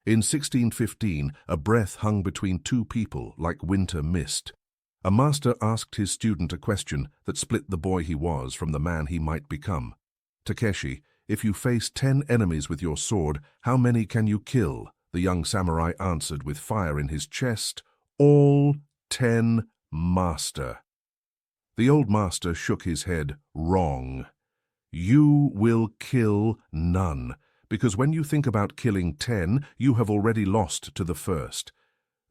In 1615, a breath hung between two people like winter mist. A master asked his student a question that split the boy he was from the man he might become. "Takeshi, if you face 10 enemies with your sword, how many can you kill?" The young samurai answered with fire in his chest, "All 10, master." The old master shook his head. "Wrong. You will kill none, because when you think about killing 10, you have already lost to the first."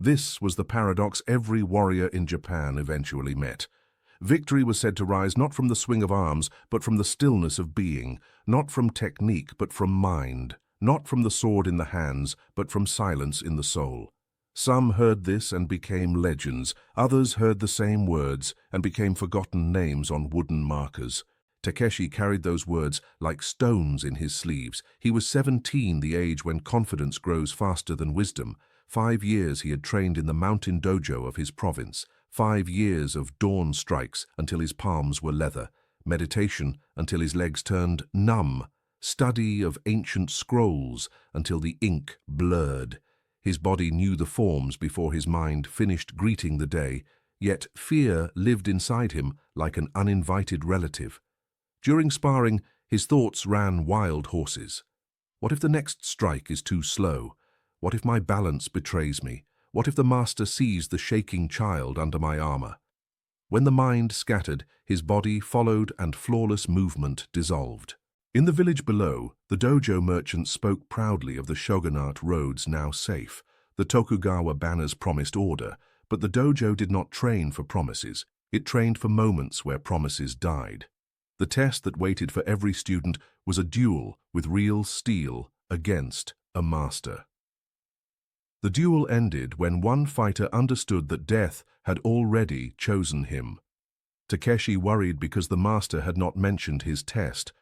This was the paradox every warrior in Japan eventually met. Victory was said to rise not from the swing of arms, but from the stillness of being, not from technique, but from mind, not from the sword in the hands, but from silence in the soul. Some heard this and became legends. Others heard the same words and became forgotten names on wooden markers. Takeshi carried those words like stones in his sleeves. He was 17, the age when confidence grows faster than wisdom. 5 years he had trained in the mountain dojo of his province. 5 years of dawn strikes until his palms were leather. Meditation until his legs turned numb. Study of ancient scrolls until the ink blurred. His body knew the forms before his mind finished greeting the day, yet fear lived inside him like an uninvited relative. During sparring, his thoughts ran wild horses. What if the next strike is too slow? What if my balance betrays me? What if the master sees the shaking child under my armor? When the mind scattered, his body followed and flawless movement dissolved. In the village below, the dojo merchants spoke proudly of the shogunate roads now safe. The Tokugawa banners promised order, but the dojo did not train for promises. It trained for moments where promises died. The test that waited for every student was a duel with real steel against a master. The duel ended when one fighter understood that death had already chosen him. Takeshi worried because the master had not mentioned his test.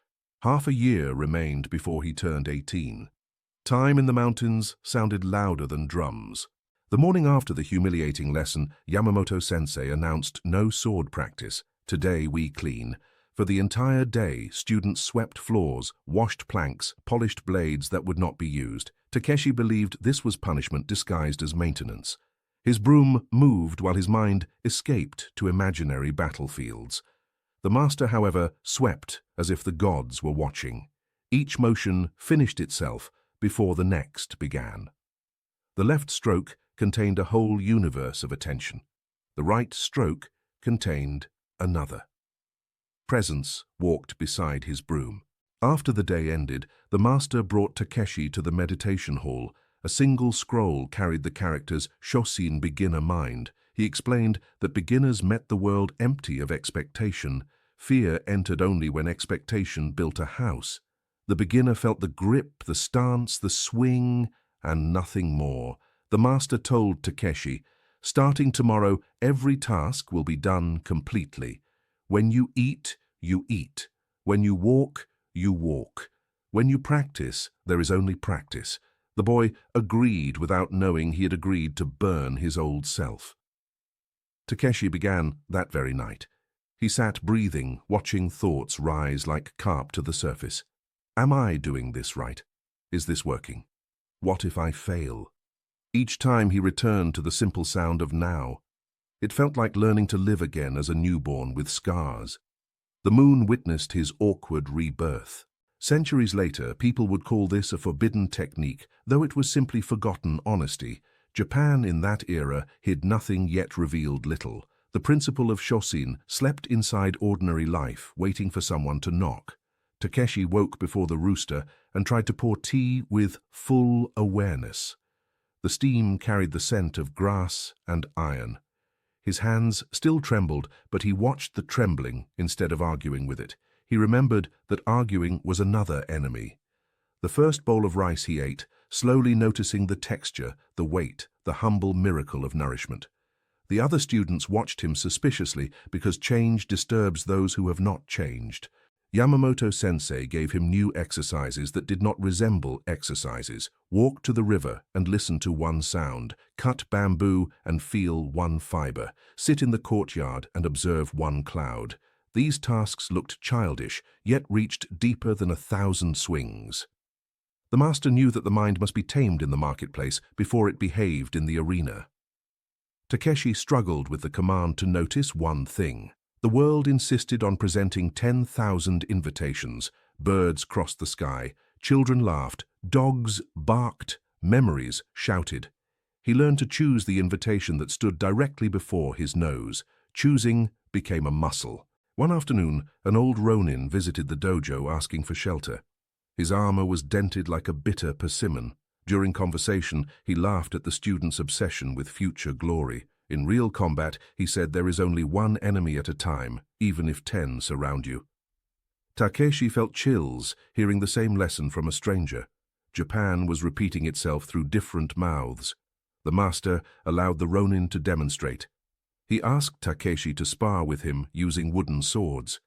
Half a year remained before he turned 18. Time in the mountains sounded louder than drums. The morning after the humiliating lesson, Yamamoto-sensei announced no sword practice. "Today we clean." For the entire day, students swept floors, washed planks, polished blades that would not be used. Takeshi believed this was punishment disguised as maintenance. His broom moved while his mind escaped to imaginary battlefields. The master, however, swept as if the gods were watching. Each motion finished itself before the next began. The left stroke contained a whole universe of attention. The right stroke contained another. Presence walked beside his broom. After the day ended, the master brought Takeshi to the meditation hall. A single scroll carried the characters Shosin beginner mind. He explained that beginners met the world empty of expectation. Fear entered only when expectation built a house. The beginner felt the grip, the stance, the swing, and nothing more. The master told Takeshi, "Starting tomorrow, every task will be done completely. When you eat, you eat. When you walk, you walk. When you practice, there is only practice." The boy agreed without knowing he had agreed to burn his old self. Takeshi began that very night. He sat breathing, watching thoughts rise like carp to the surface. Am I doing this right? Is this working? What if I fail? Each time he returned to the simple sound of now. It felt like learning to live again as a newborn with scars. The moon witnessed his awkward rebirth. Centuries later, people would call this a forbidden technique, though it was simply forgotten honesty. Japan in that era hid nothing yet revealed little. The principle of Shosin slept inside ordinary life, waiting for someone to knock. Takeshi woke before the rooster and tried to pour tea with full awareness. The steam carried the scent of grass and iron. His hands still trembled, but he watched the trembling instead of arguing with it. He remembered that arguing was another enemy. The first bowl of rice he ate, slowly noticing the texture, the weight, the humble miracle of nourishment. The other students watched him suspiciously because change disturbs those who have not changed. Yamamoto-sensei gave him new exercises that did not resemble exercises. Walk to the river and listen to one sound. Cut bamboo and feel one fiber. Sit in the courtyard and observe one cloud. These tasks looked childish, yet reached deeper than 1,000 swings. The master knew that the mind must be tamed in the marketplace before it behaved in the arena. Takeshi struggled with the command to notice one thing. The world insisted on presenting 10,000 invitations. Birds crossed the sky, children laughed, dogs barked, memories shouted. He learned to choose the invitation that stood directly before his nose. Choosing became a muscle. One afternoon, an old ronin visited the dojo asking for shelter. His armor was dented like a bitter persimmon. During conversation, he laughed at the student's obsession with future glory. In real combat, he said, there is only one enemy at a time, even if 10 surround you. Takeshi felt chills hearing the same lesson from a stranger. Japan was repeating itself through different mouths. The master allowed the ronin to demonstrate. He asked Takeshi to spar with him using wooden swords.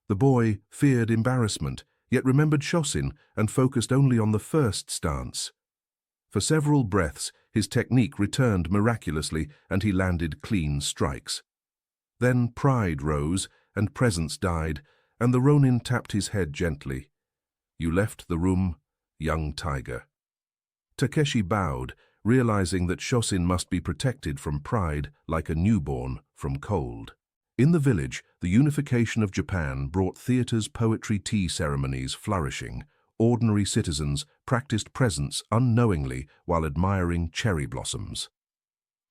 The boy feared embarrassment, yet remembered Shosin and focused only on the first stance. For several breaths, his technique returned miraculously and he landed clean strikes. Then pride rose and presence died, and the ronin tapped his head gently. You left the room, young tiger. Takeshi bowed, realizing that Shosin must be protected from pride like a newborn from cold. In the village, the unification of Japan brought theaters, poetry, tea ceremonies flourishing. Ordinary citizens practiced presence unknowingly while admiring cherry blossoms.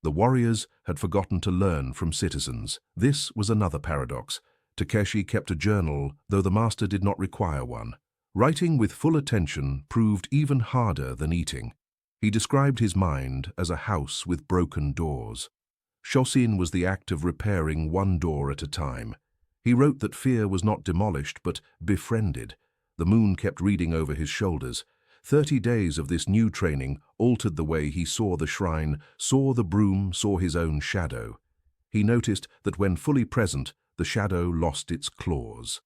The warriors had forgotten to learn from citizens. This was another paradox. Takeshi kept a journal, though the master did not require one. Writing with full attention proved even harder than eating. He described his mind as a house with broken doors. Shosin was the act of repairing one door at a time. He wrote that fear was not demolished but befriended. The moon kept reading over his shoulders. 30 days of this new training altered the way he saw the shrine, saw the broom, saw his own shadow. He noticed that when fully present, the shadow lost its claws.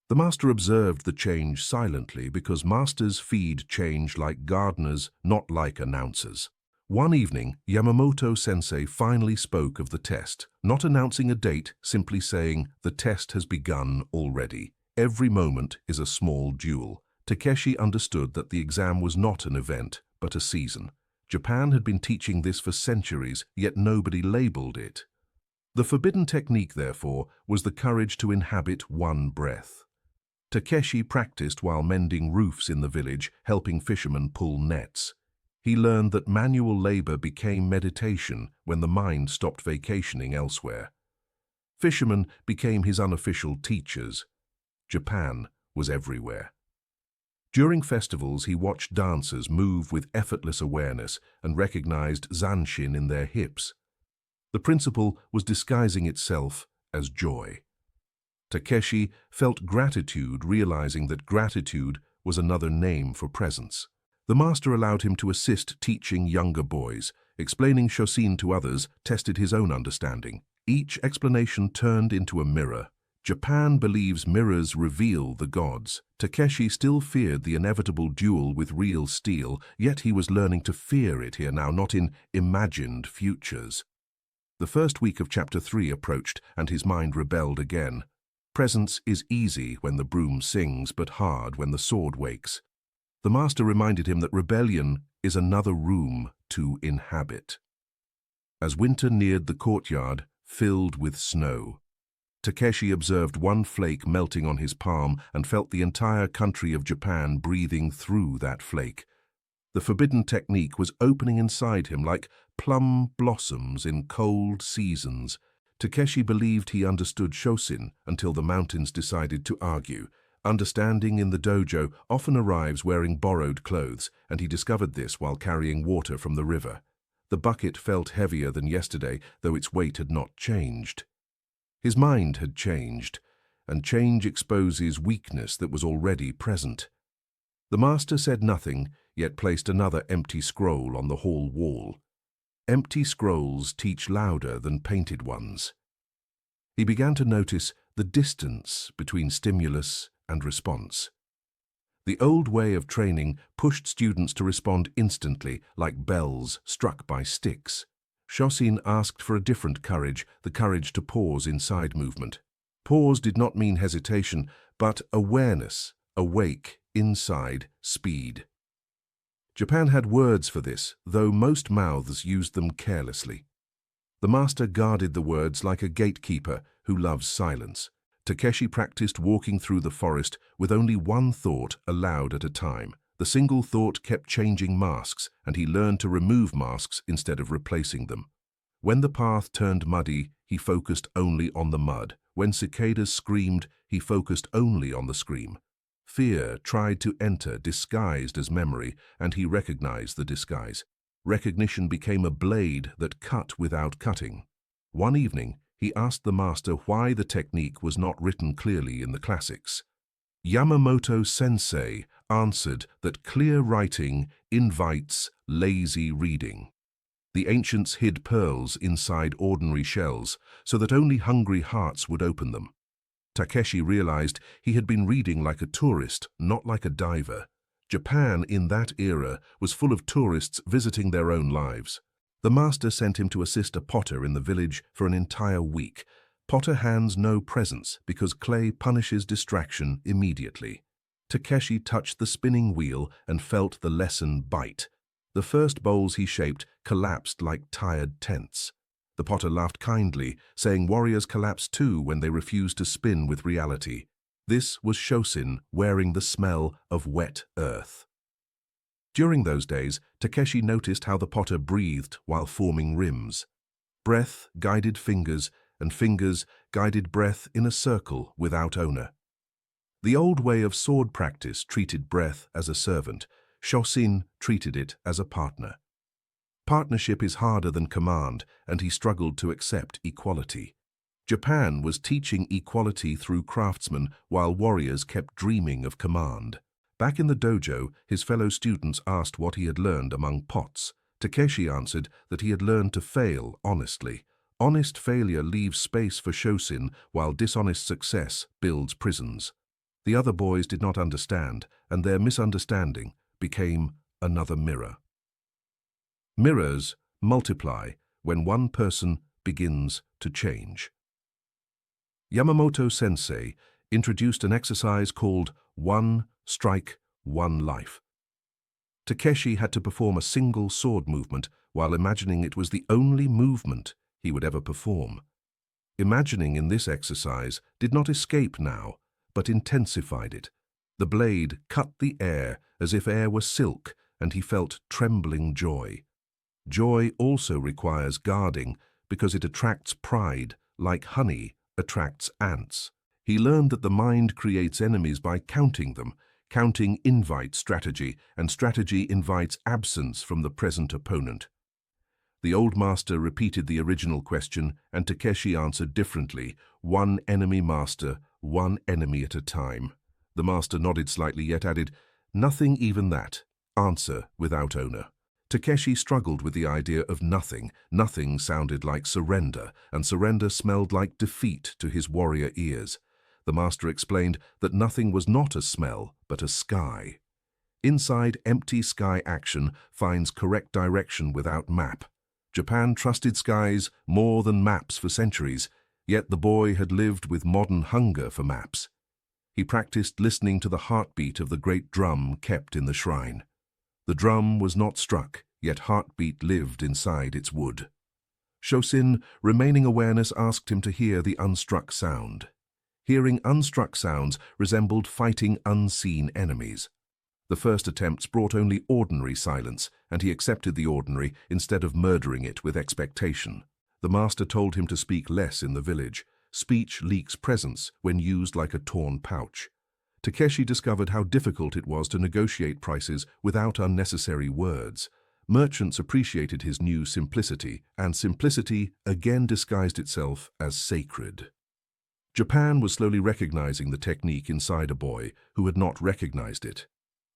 The master observed the change silently because masters feed change like gardeners, not like announcers. One evening, Yamamoto-sensei finally spoke of the test, not announcing a date, simply saying, the test has begun already. Every moment is a small duel. Takeshi understood that the exam was not an event, but a season. Japan had been teaching this for centuries, yet nobody labeled it. The forbidden technique, therefore, was the courage to inhabit one breath. Takeshi practiced while mending roofs in the village, helping fishermen pull nets. He learned that manual labor became meditation when the mind stopped vacationing elsewhere. Fishermen became his unofficial teachers. Japan was everywhere. During festivals, he watched dancers move with effortless awareness and recognized zanshin in their hips. The principle was disguising itself as joy. Takeshi felt gratitude, realizing that gratitude was another name for presence. The master allowed him to assist teaching younger boys. Explaining Shosin to others tested his own understanding. Each explanation turned into a mirror. Japan believes mirrors reveal the gods. Takeshi still feared the inevitable duel with real steel, yet he was learning to fear it here now, not in imagined futures. The first week of Chapter 3 approached, and his mind rebelled again. Presence is easy when the broom sings, but hard when the sword wakes. The master reminded him that rebellion is another room to inhabit. As winter neared the courtyard, filled with snow, Takeshi observed one flake melting on his palm and felt the entire country of Japan breathing through that flake. The forbidden technique was opening inside him like plum blossoms in cold seasons. Takeshi believed he understood Shosin until the mountains decided to argue. Understanding in the dojo often arrives wearing borrowed clothes, and he discovered this while carrying water from the river. The bucket felt heavier than yesterday, though its weight had not changed. His mind had changed, and change exposes weakness that was already present. The master said nothing, yet placed another empty scroll on the hall wall. Empty scrolls teach louder than painted ones. He began to notice the distance between stimulus and response. The old way of training pushed students to respond instantly, like bells struck by sticks. Shosin asked for a different courage, the courage to pause inside movement. Pause did not mean hesitation, but awareness, awake, inside, speed. Japan had words for this, though most mouths used them carelessly. The master guarded the words like a gatekeeper who loves silence. Takeshi practiced walking through the forest with only one thought aloud at a time. The single thought kept changing masks, and he learned to remove masks instead of replacing them. When the path turned muddy, he focused only on the mud. When cicadas screamed, he focused only on the scream. Fear tried to enter, disguised as memory, and he recognized the disguise. Recognition became a blade that cut without cutting. One evening, he asked the master why the technique was not written clearly in the classics. Yamamoto Sensei answered that clear writing invites lazy reading. The ancients hid pearls inside ordinary shells so that only hungry hearts would open them. Takeshi realized he had been reading like a tourist, not like a diver. Japan in that era was full of tourists visiting their own lives. The master sent him to assist a potter in the village for an entire week. Potter hands no presents because clay punishes distraction immediately. Takeshi touched the spinning wheel and felt the lesson bite. The first bowls he shaped collapsed like tired tents. The potter laughed kindly, saying warriors collapse too when they refuse to spin with reality. This was Shosin wearing the smell of wet earth. During those days, Takeshi noticed how the potter breathed while forming rims. Breath guided fingers, and fingers guided breath in a circle without owner. The old way of sword practice treated breath as a servant. Shosin treated it as a partner. Partnership is harder than command, and he struggled to accept equality. Japan was teaching equality through craftsmen while warriors kept dreaming of command. Back in the dojo, his fellow students asked what he had learned among pots. Takeshi answered that he had learned to fail honestly. Honest failure leaves space for Shosin, while dishonest success builds prisons. The other boys did not understand, and their misunderstanding became another mirror. Mirrors multiply when one person begins to change. Yamamoto Sensei introduced an exercise called One Strike, One Life. Takeshi had to perform a single sword movement while imagining it was the only movement he would ever perform. Imagining in this exercise did not escape now, but intensified it. The blade cut the air as if air were silk, and he felt trembling joy. Joy also requires guarding because it attracts pride, like honey attracts ants. He learned that the mind creates enemies by counting them. Counting invites strategy, and strategy invites absence from the present opponent. The old master repeated the original question, and Takeshi answered differently. One enemy master, one enemy at a time. The master nodded slightly, yet added, nothing even that. Answer without owner. Takeshi struggled with the idea of nothing. Nothing sounded like surrender, and surrender smelled like defeat to his warrior ears. The master explained that nothing was not a smell, but a sky. Inside empty sky action finds correct direction without map. Japan trusted skies more than maps for centuries, yet the boy had lived with modern hunger for maps. He practiced listening to the heartbeat of the great drum kept in the shrine. The drum was not struck, yet heartbeat lived inside its wood. Shosin, remaining awareness, asked him to hear the unstruck sound. Hearing unstruck sounds resembled fighting unseen enemies. The first attempts brought only ordinary silence, and he accepted the ordinary instead of murdering it with expectation. The master told him to speak less in the village. Speech leaks presence when used like a torn pouch. Takeshi discovered how difficult it was to negotiate prices without unnecessary words. Merchants appreciated his new simplicity, and simplicity again disguised itself as sacred. Japan was slowly recognizing the technique inside a boy who had not recognized it.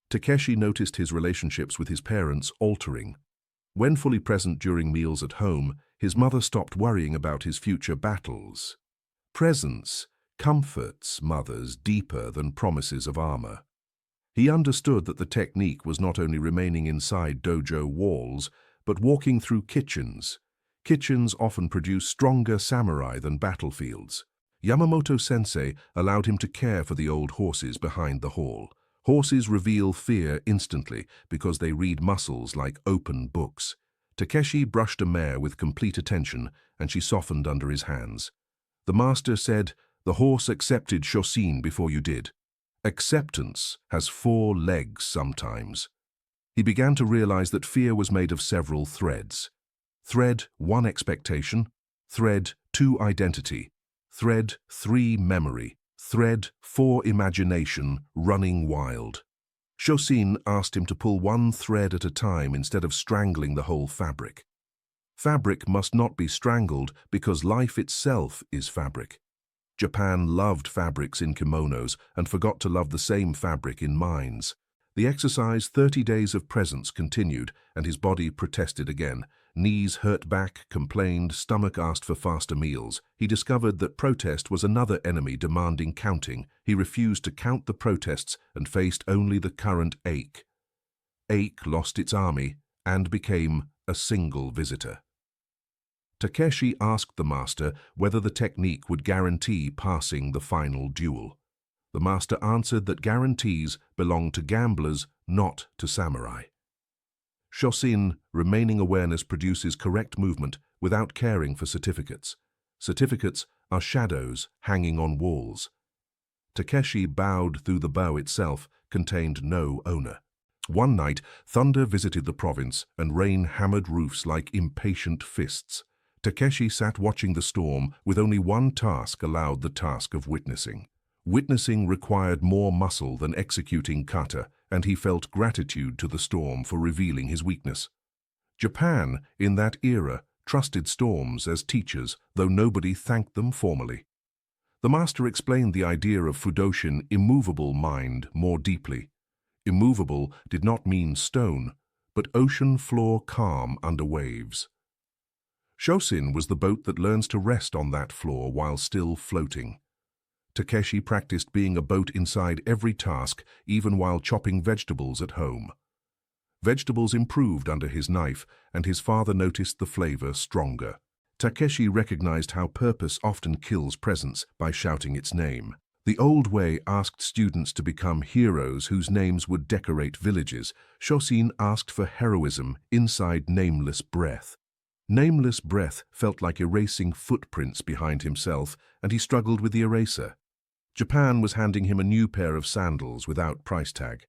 Takeshi noticed his relationships with his parents altering. When fully present during meals at home, his mother stopped worrying about his future battles. Presence comforts mothers deeper than promises of armor. He understood that the technique was not only remaining inside dojo walls, but walking through kitchens. Kitchens often produce stronger samurai than battlefields. Yamamoto Sensei allowed him to care for the old horses behind the hall. Horses reveal fear instantly because they read muscles like open books. Takeshi brushed a mare with complete attention, and she softened under his hands. The master said, "The horse accepted Shosin before you did. Acceptance has 4 legs sometimes." He began to realize that fear was made of several threads. Thread 1, expectation. Thread 2, identity. Thread 3, memory. Thread 4, imagination, running wild. Shosin asked him to pull one thread at a time instead of strangling the whole fabric. Fabric must not be strangled because life itself is fabric. Japan loved fabrics in kimonos and forgot to love the same fabric in minds. The exercise 30 days of presence continued, and his body protested again. Knees hurt back, complained, stomach asked for faster meals. He discovered that protest was another enemy demanding counting. He refused to count the protests and faced only the current ache. Ache lost its army and became a single visitor. Takeshi asked the master whether the technique would guarantee passing the final duel. The master answered that guarantees belong to gamblers, not to samurai. Shosin, remaining awareness, produces correct movement without caring for certificates. Certificates are shadows hanging on walls. Takeshi bowed through the bow itself contained no owner. One night, thunder visited the province and rain hammered roofs like impatient fists. Takeshi sat watching the storm with only one task allowed, the task of witnessing. Witnessing required more muscle than executing kata, and he felt gratitude to the storm for revealing his weakness. Japan, in that era, trusted storms as teachers, though nobody thanked them formally. The master explained the idea of Fudoshin, immovable mind, more deeply. Immovable did not mean stone, but ocean floor calm under waves. Shosin was the boat that learns to rest on that floor while still floating. Takeshi practiced being a boat inside every task, even while chopping vegetables at home. Vegetables improved under his knife, and his father noticed the flavor stronger. Takeshi recognized how purpose often kills presence by shouting its name. The old way asked students to become heroes whose names would decorate villages. Shosin asked for heroism inside nameless breath. Nameless breath felt like erasing footprints behind himself, and he struggled with the eraser. Japan was handing him a new pair of sandals without price tag.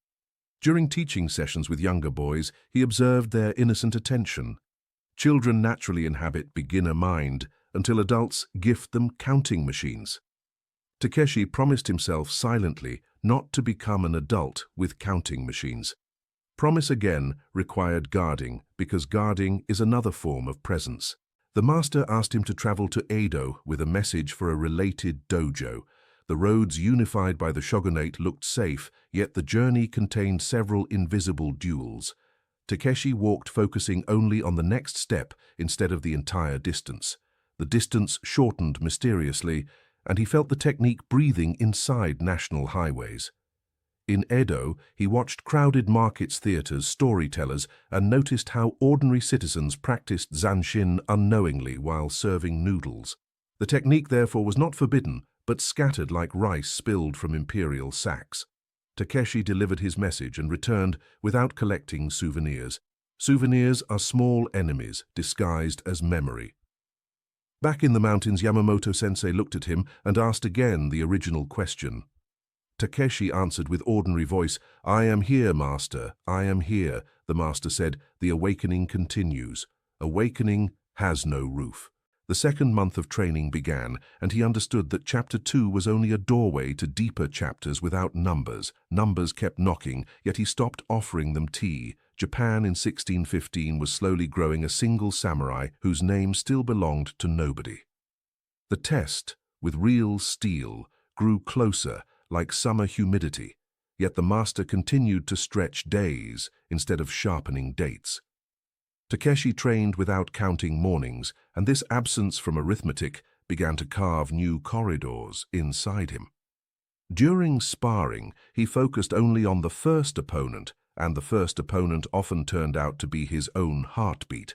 During teaching sessions with younger boys, he observed their innocent attention. Children naturally inhabit beginner mind until adults gift them counting machines. Takeshi promised himself silently not to become an adult with counting machines. Promise again required guarding, because guarding is another form of presence. The master asked him to travel to Edo with a message for a related dojo. The roads unified by the shogunate looked safe, yet the journey contained several invisible duels. Takeshi walked, focusing only on the next step instead of the entire distance. The distance shortened mysteriously, and he felt the technique breathing inside national highways. In Edo, he watched crowded markets, theaters, storytellers, and noticed how ordinary citizens practiced zanshin unknowingly while serving noodles. The technique, therefore, was not forbidden, but scattered like rice spilled from imperial sacks. Takeshi delivered his message and returned without collecting souvenirs. Souvenirs are small enemies disguised as memory. Back in the mountains, Yamamoto-sensei looked at him and asked again the original question. Takeshi answered with ordinary voice, "I am here, master, I am here." The master said, "The awakening continues. Awakening has no roof." The second month of training began, and he understood that Chapter 2 was only a doorway to deeper chapters without numbers. Numbers kept knocking, yet he stopped offering them tea. Japan in 1615 was slowly growing a single samurai whose name still belonged to nobody. The test, with real steel, grew closer, like summer humidity, yet the master continued to stretch days instead of sharpening dates. Takeshi trained without counting mornings, and this absence from arithmetic began to carve new corridors inside him. During sparring, he focused only on the first opponent, and the first opponent often turned out to be his own heartbeat.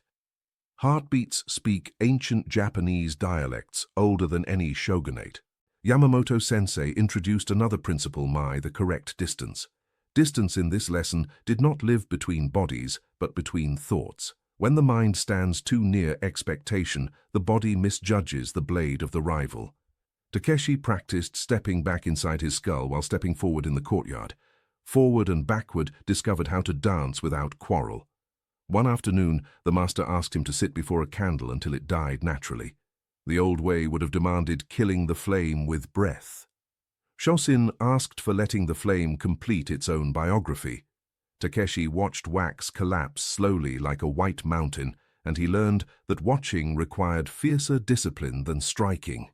Heartbeats speak ancient Japanese dialects older than any shogunate. Yamamoto-sensei introduced another principle, the correct distance. Distance in this lesson did not live between bodies, but between thoughts. When the mind stands too near expectation, the body misjudges the blade of the rival. Takeshi practiced stepping back inside his skull while stepping forward in the courtyard. Forward and backward discovered how to dance without quarrel. One afternoon, the master asked him to sit before a candle until it died naturally. The old way would have demanded killing the flame with breath. Shosin asked for letting the flame complete its own biography. Takeshi watched wax collapse slowly like a white mountain, and he learned that watching required fiercer discipline than striking.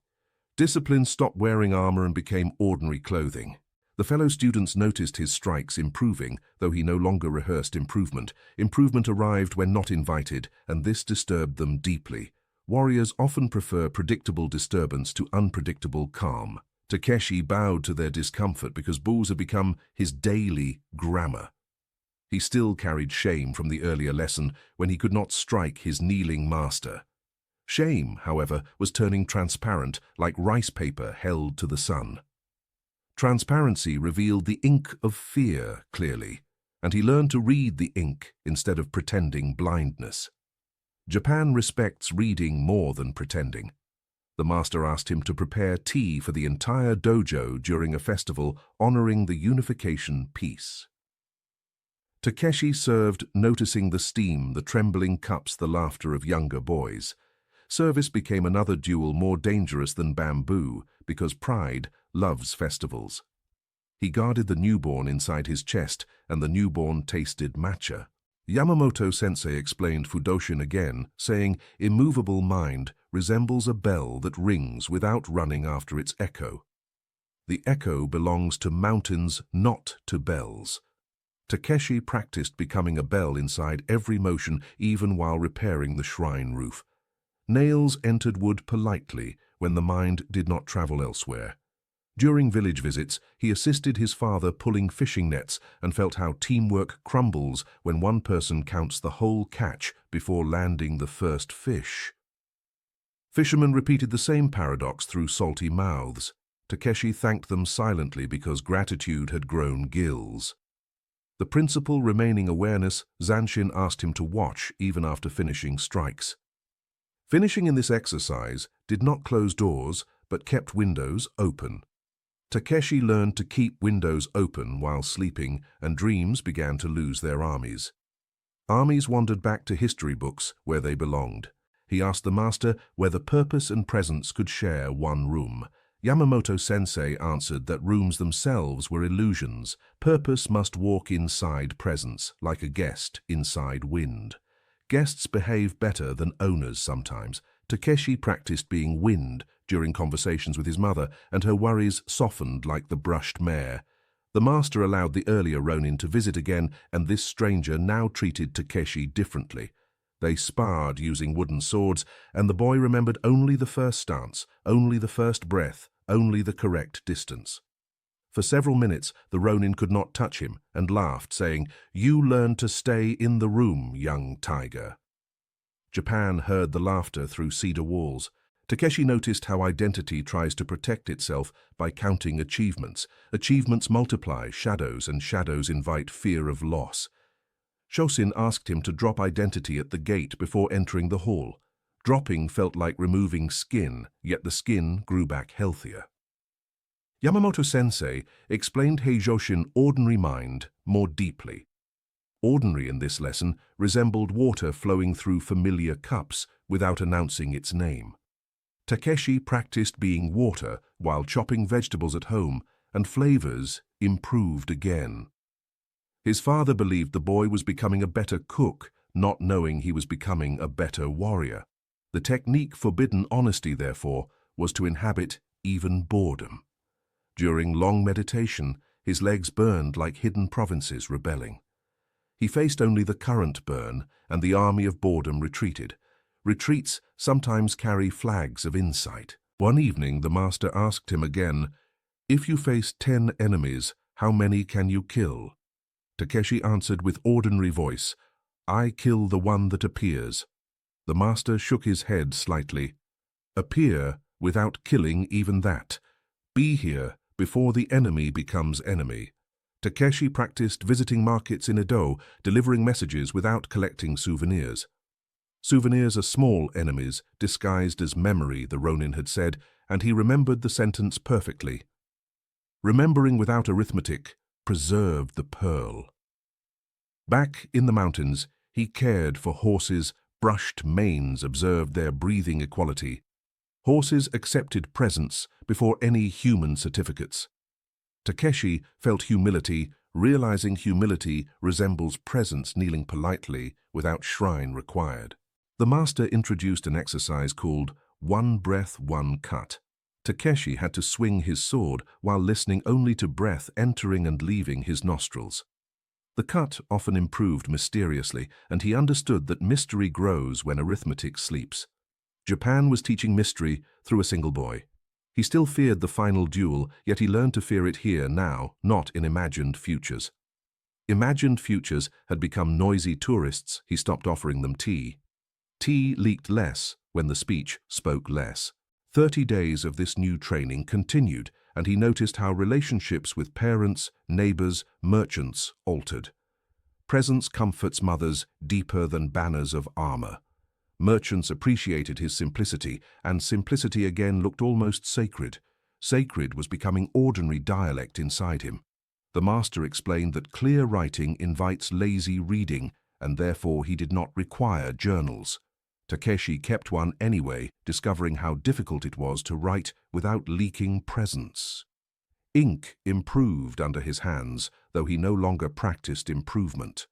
Discipline stopped wearing armor and became ordinary clothing. The fellow students noticed his strikes improving, though he no longer rehearsed improvement. Improvement arrived when not invited, and this disturbed them deeply. Warriors often prefer predictable disturbance to unpredictable calm. Takeshi bowed to their discomfort because bulls had become his daily grammar. He still carried shame from the earlier lesson when he could not strike his kneeling master. Shame, however, was turning transparent like rice paper held to the sun. Transparency revealed the ink of fear clearly, and he learned to read the ink instead of pretending blindness. Japan respects reading more than pretending. The master asked him to prepare tea for the entire dojo during a festival honoring the unification peace. Takeshi served, noticing the steam, the trembling cups, the laughter of younger boys. Service became another duel more dangerous than bamboo because pride loves festivals. He guarded the newborn inside his chest, and the newborn tasted matcha. Yamamoto-sensei explained Fudoshin again, saying, "Immovable mind resembles a bell that rings without running after its echo. The echo belongs to mountains, not to bells." Takeshi practiced becoming a bell inside every motion, even while repairing the shrine roof. Nails entered wood politely when the mind did not travel elsewhere. During village visits, he assisted his father pulling fishing nets and felt how teamwork crumbles when one person counts the whole catch before landing the first fish. Fishermen repeated the same paradox through salty mouths. Takeshi thanked them silently because gratitude had grown gills. The principal remaining awareness, Zanshin asked him to watch even after finishing strikes. Finishing in this exercise did not close doors, but kept windows open. Takeshi learned to keep windows open while sleeping, and dreams began to lose their armies. Armies wandered back to history books where they belonged. He asked the master whether purpose and presence could share one room. Yamamoto-sensei answered that rooms themselves were illusions. Purpose must walk inside presence, like a guest inside wind. Guests behave better than owners sometimes. Takeshi practiced being wind during conversations with his mother, and her worries softened like the brushed mare. The master allowed the earlier Ronin to visit again, and this stranger now treated Takeshi differently. They sparred using wooden swords, and the boy remembered only the first stance, only the first breath, only the correct distance. For several minutes, the Ronin could not touch him and laughed, saying, "You learn to stay in the room, young tiger." Japan heard the laughter through cedar walls. Takeshi noticed how identity tries to protect itself by counting achievements. Achievements multiply shadows, and shadows invite fear of loss. Shosin asked him to drop identity at the gate before entering the hall. Dropping felt like removing skin, yet the skin grew back healthier. Yamamoto-sensei explained Heijoshin ordinary mind more deeply. Ordinary in this lesson resembled water flowing through familiar cups without announcing its name. Takeshi practiced being water while chopping vegetables at home, and flavors improved again. His father believed the boy was becoming a better cook, not knowing he was becoming a better warrior. The technique forbidden honesty, therefore, was to inhabit even boredom. During long meditation, his legs burned like hidden provinces rebelling. He faced only the current burn, and the army of boredom retreated. Retreats sometimes carry flags of insight. One evening, the master asked him again, "If you face 10 enemies, how many can you kill?" Takeshi answered with ordinary voice, "I kill the one that appears." The master shook his head slightly. "Appear without killing even that. Be here before the enemy becomes enemy. Takeshi practiced visiting markets in Edo, delivering messages without collecting souvenirs. Souvenirs are small enemies, disguised as memory, the Ronin had said, and he remembered the sentence perfectly. Remembering without arithmetic preserved the pearl. Back in the mountains, he cared for horses, brushed manes observed their breathing equality. Horses accepted presents before any human certificates. Takeshi felt humility, realizing humility resembles presence kneeling politely without shrine required. The master introduced an exercise called one breath, one cut. Takeshi had to swing his sword while listening only to breath entering and leaving his nostrils. The cut often improved mysteriously, and he understood that mystery grows when arithmetic sleeps. Japan was teaching mystery through a single boy. He still feared the final duel, yet he learned to fear it here now, not in imagined futures. Imagined futures had become noisy tourists. He stopped offering them tea. Tea leaked less when the speech spoke less. 30 days of this new training continued, and he noticed how relationships with parents, neighbors, merchants altered. Presence comforts mothers deeper than banners of armor. Merchants appreciated his simplicity, and simplicity again looked almost sacred. Sacred was becoming ordinary dialect inside him. The master explained that clear writing invites lazy reading, and therefore he did not require journals. Takeshi kept one anyway, discovering how difficult it was to write without leaking presence. Ink improved under his hands, though he no longer practiced improvement.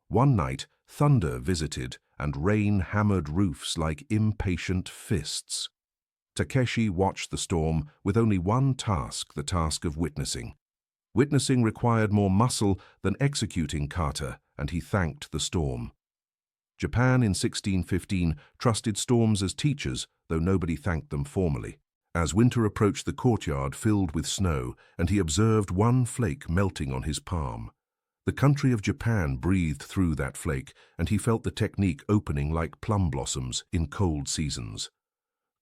One night, thunder visited, and rain hammered roofs like impatient fists. Takeshi watched the storm with only one task, the task of witnessing. Witnessing required more muscle than executing kata, and he thanked the storm. Japan in 1615 trusted storms as teachers, though nobody thanked them formally. As winter approached, the courtyard filled with snow, and he observed one flake melting on his palm. The country of Japan breathed through that flake, and he felt the technique opening like plum blossoms in cold seasons.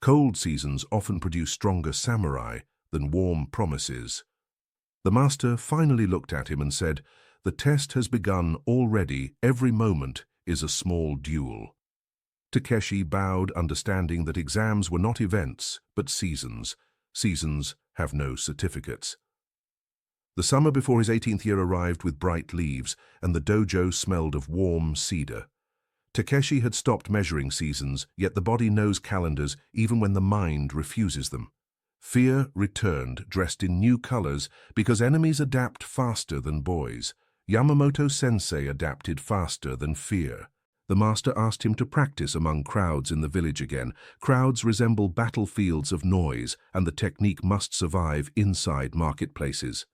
Cold seasons often produce stronger samurai than warm promises. The master finally looked at him and said, "The test has begun already. Every moment is a small duel." Takeshi bowed, understanding that exams were not events, but seasons. Seasons have no certificates. The summer before his 18th year arrived with bright leaves, and the dojo smelled of warm cedar. Takeshi had stopped measuring seasons, yet the body knows calendars even when the mind refuses them. Fear returned, dressed in new colors, because enemies adapt faster than boys. Yamamoto-sensei adapted faster than fear. The master asked him to practice among crowds in the village again. Crowds resemble battlefields of noise, and the technique must survive inside marketplaces.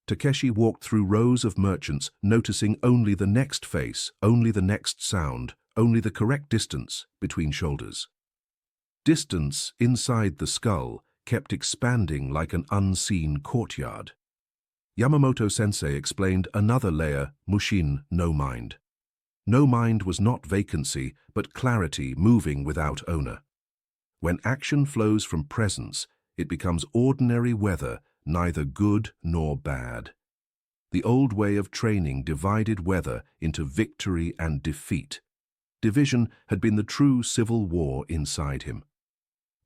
Takeshi walked through rows of merchants, noticing only the next face, only the next sound, only the correct distance between shoulders. Distance inside the skull kept expanding like an unseen courtyard. Yamamoto-sensei explained another layer, mushin, no mind. No mind was not vacancy, but clarity moving without owner. When action flows from presence, it becomes ordinary weather, neither good nor bad. The old way of training divided weather into victory and defeat. Division had been the true civil war inside him.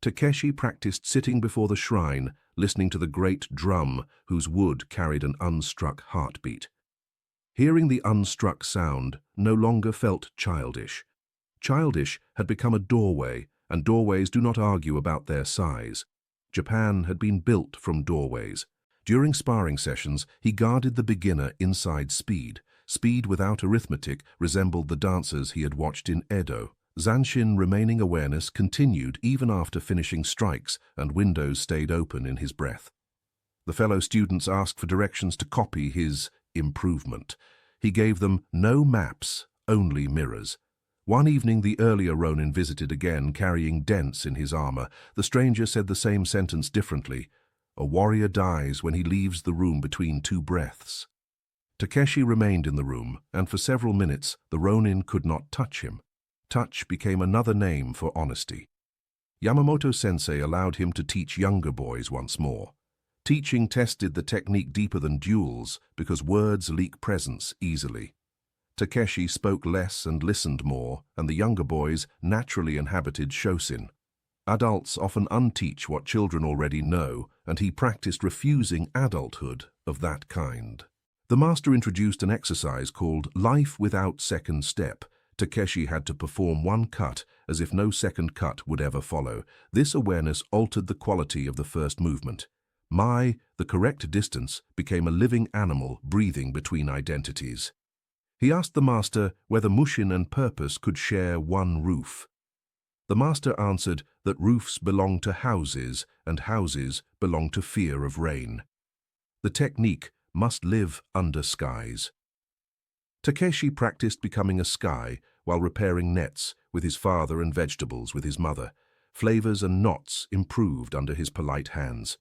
Takeshi practiced sitting before the shrine, listening to the great drum whose wood carried an unstruck heartbeat. Hearing the unstruck sound no longer felt childish. Childish had become a doorway, and doorways do not argue about their size. Japan had been built from doorways. During sparring sessions, he guarded the beginner inside speed. Speed without arithmetic resembled the dancers he had watched in Edo. Zanshin remaining awareness continued even after finishing strikes, and windows stayed open in his breath. The fellow students asked for directions to copy his improvement. He gave them no maps, only mirrors. One evening the earlier Ronin visited again, carrying dents in his armor. The stranger said the same sentence differently. A warrior dies when he leaves the room between two breaths. Takeshi remained in the room, and for several minutes the Ronin could not touch him. Touch became another name for honesty. Yamamoto-sensei allowed him to teach younger boys once more. Teaching tested the technique deeper than duels because words leak presence easily. Takeshi spoke less and listened more, and the younger boys naturally inhabited shosin. Adults often unteach what children already know, and he practiced refusing adulthood of that kind. The master introduced an exercise called Life Without Second Step. Takeshi had to perform one cut as if no second cut would ever follow. This awareness altered the quality of the first movement. The correct distance, became a living animal breathing between identities. He asked the master whether Mushin and purpose could share one roof. The master answered that roofs belong to houses and houses belong to fear of rain. The technique must live under skies. Takeshi practiced becoming a sky while repairing nets with his father and vegetables with his mother. Flavors and knots improved under his polite hands.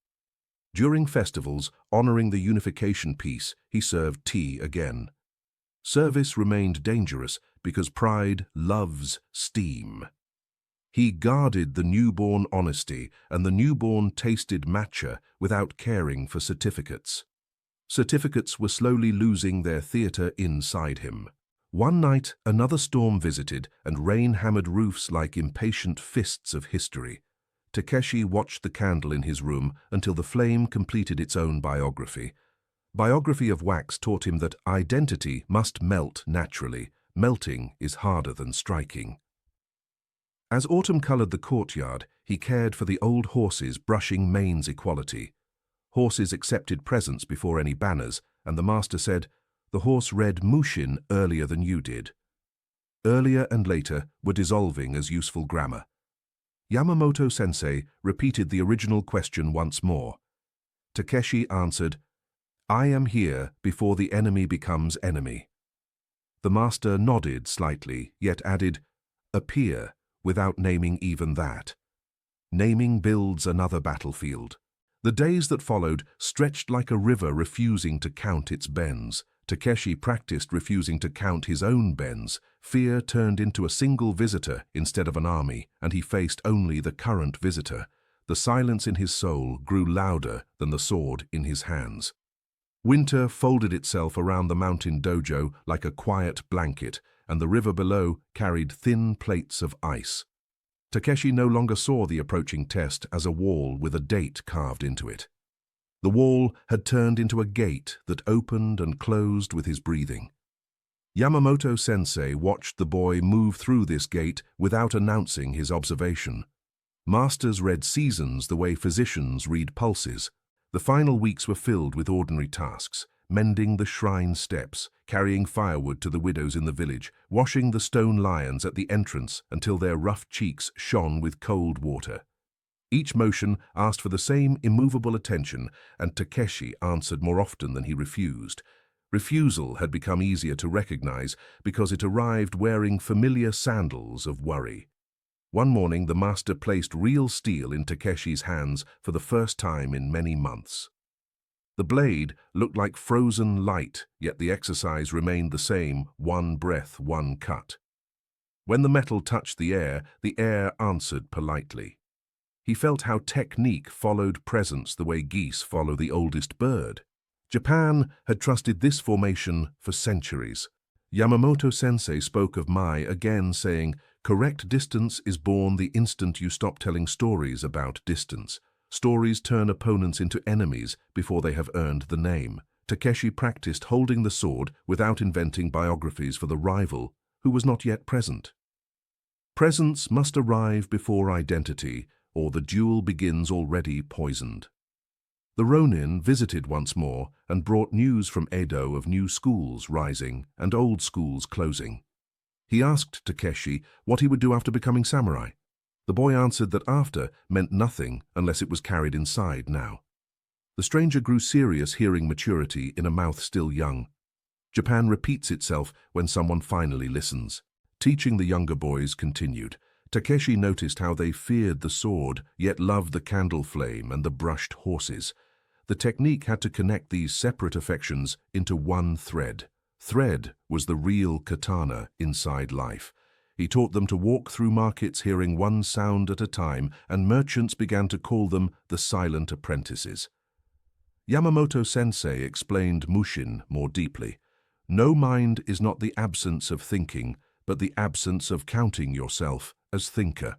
During festivals, honoring the unification peace, he served tea again. Service remained dangerous because pride loves steam. He guarded the newborn honesty, and the newborn tasted matcha without caring for certificates. Certificates were slowly losing their theater inside him. One night, another storm visited, and rain hammered roofs like impatient fists of history. Takeshi watched the candle in his room until the flame completed its own biography. Biography of wax taught him that identity must melt naturally. Melting is harder than striking. As autumn colored the courtyard, he cared for the old horses brushing manes equality. Horses accepted presents before any banners, and the master said, "The horse read Mushin earlier than you did." Earlier and later were dissolving as useful grammar. Yamamoto-sensei repeated the original question once more. Takeshi answered, "I am here before the enemy becomes enemy." The master nodded slightly, yet added, "Appear," without naming even that. Naming builds another battlefield. The days that followed stretched like a river refusing to count its bends. Takeshi practiced refusing to count his own bends. Fear turned into a single visitor instead of an army, and he faced only the current visitor. The silence in his soul grew louder than the sword in his hands. Winter folded itself around the mountain dojo like a quiet blanket, and the river below carried thin plates of ice. Takeshi no longer saw the approaching test as a wall with a date carved into it. The wall had turned into a gate that opened and closed with his breathing. Yamamoto-sensei watched the boy move through this gate without announcing his observation. Masters read seasons the way physicians read pulses. The final weeks were filled with ordinary tasks: mending the shrine steps, carrying firewood to the widows in the village, washing the stone lions at the entrance until their rough cheeks shone with cold water. Each motion asked for the same immovable attention, and Takeshi answered more often than he refused. Refusal had become easier to recognize because it arrived wearing familiar sandals of worry. One morning, the master placed real steel in Takeshi's hands for the first time in many months. The blade looked like frozen light, yet the exercise remained the same: one breath, one cut. When the metal touched the air answered politely. He felt how technique followed presence the way geese follow the oldest bird. Japan had trusted this formation for centuries. Yamamoto-sensei spoke of Mai again, saying, "Correct distance is born the instant you stop telling stories about distance. Stories turn opponents into enemies before they have earned the name." Takeshi practiced holding the sword without inventing biographies for the rival who was not yet present. Presence must arrive before identity, or the duel begins already poisoned. The Ronin visited once more and brought news from Edo of new schools rising and old schools closing. He asked Takeshi what he would do after becoming samurai. The boy answered that after meant nothing unless it was carried inside now. The stranger grew serious, hearing maturity in a mouth still young. Japan repeats itself when someone finally listens. Teaching the younger boys continued. Takeshi noticed how they feared the sword, yet loved the candle flame and the brushed horses. The technique had to connect these separate affections into one thread. Thread was the real katana inside life. He taught them to walk through markets hearing one sound at a time, and merchants began to call them the silent apprentices. Yamamoto-sensei explained Mushin more deeply. No mind is not the absence of thinking, but the absence of counting yourself as thinker.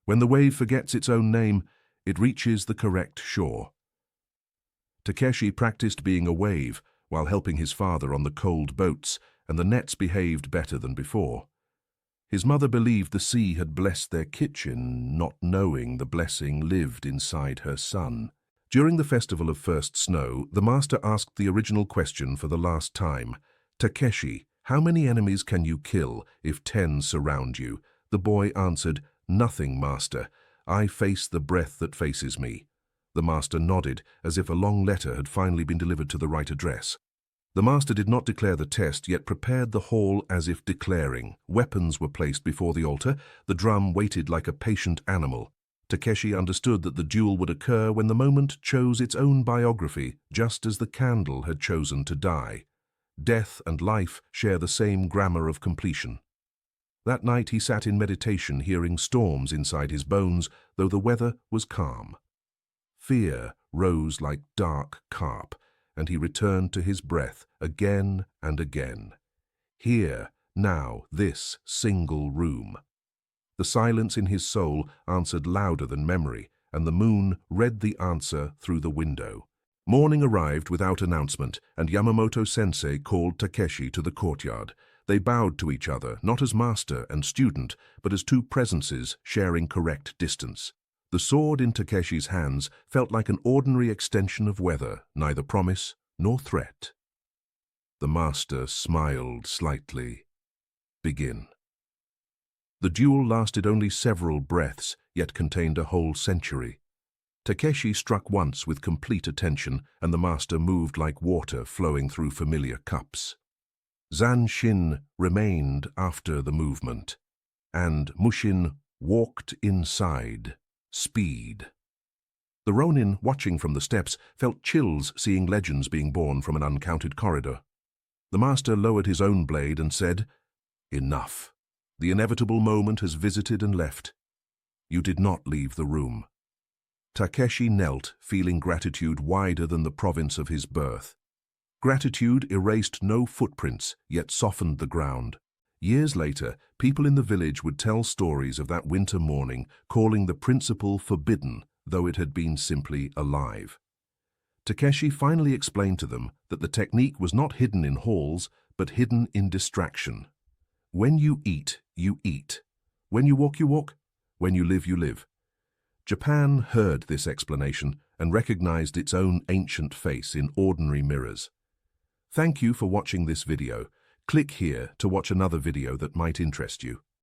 When the wave forgets its own name, it reaches the correct shore. Takeshi practiced being a wave while helping his father on the cold boats, and the nets behaved better than before. His mother believed the sea had blessed their kitchen, not knowing the blessing lived inside her son. During the festival of first snow, the master asked the original question for the last time. "Takeshi, how many enemies can you kill if 10 surround you?" The boy answered, "Nothing, master. I face the breath that faces me." The master nodded, as if a long letter had finally been delivered to the right address. The master did not declare the test, yet prepared the hall as if declaring. Weapons were placed before the altar. The drum waited like a patient animal. Takeshi understood that the duel would occur when the moment chose its own biography, just as the candle had chosen to die. Death and life share the same grammar of completion. That night he sat in meditation, hearing storms inside his bones, though the weather was calm. Fear rose like dark carp, and he returned to his breath again and again. Here, now, this single room. The silence in his soul answered louder than memory, and the moon read the answer through the window. Morning arrived without announcement, and Yamamoto-sensei called Takeshi to the courtyard. They bowed to each other, not as master and student, but as two presences sharing correct distance. The sword in Takeshi's hands felt like an ordinary extension of weather, neither promise nor threat. The master smiled slightly. "Begin." The duel lasted only several breaths, yet contained a whole century. Takeshi struck once with complete attention, and the master moved like water flowing through familiar cups. Zanshin remained after the movement, and Mushin walked inside. Speed. The Ronin, watching from the steps, felt chills seeing legends being born from an uncounted corridor. The master lowered his own blade and said, "Enough. The inevitable moment has visited and left. You did not leave the room." Takeshi knelt, feeling gratitude wider than the province of his birth. Gratitude erased no footprints, yet softened the ground. Years later, people in the village would tell stories of that winter morning, calling the principle forbidden, though it had been simply alive. Takeshi finally explained to them that the technique was not hidden in halls, but hidden in distraction. When you eat, you eat. When you walk, you walk. When you live, you live. Japan heard this explanation and recognized its own ancient face in ordinary mirrors. Thank you for watching this video. Click here to watch another video that might interest you.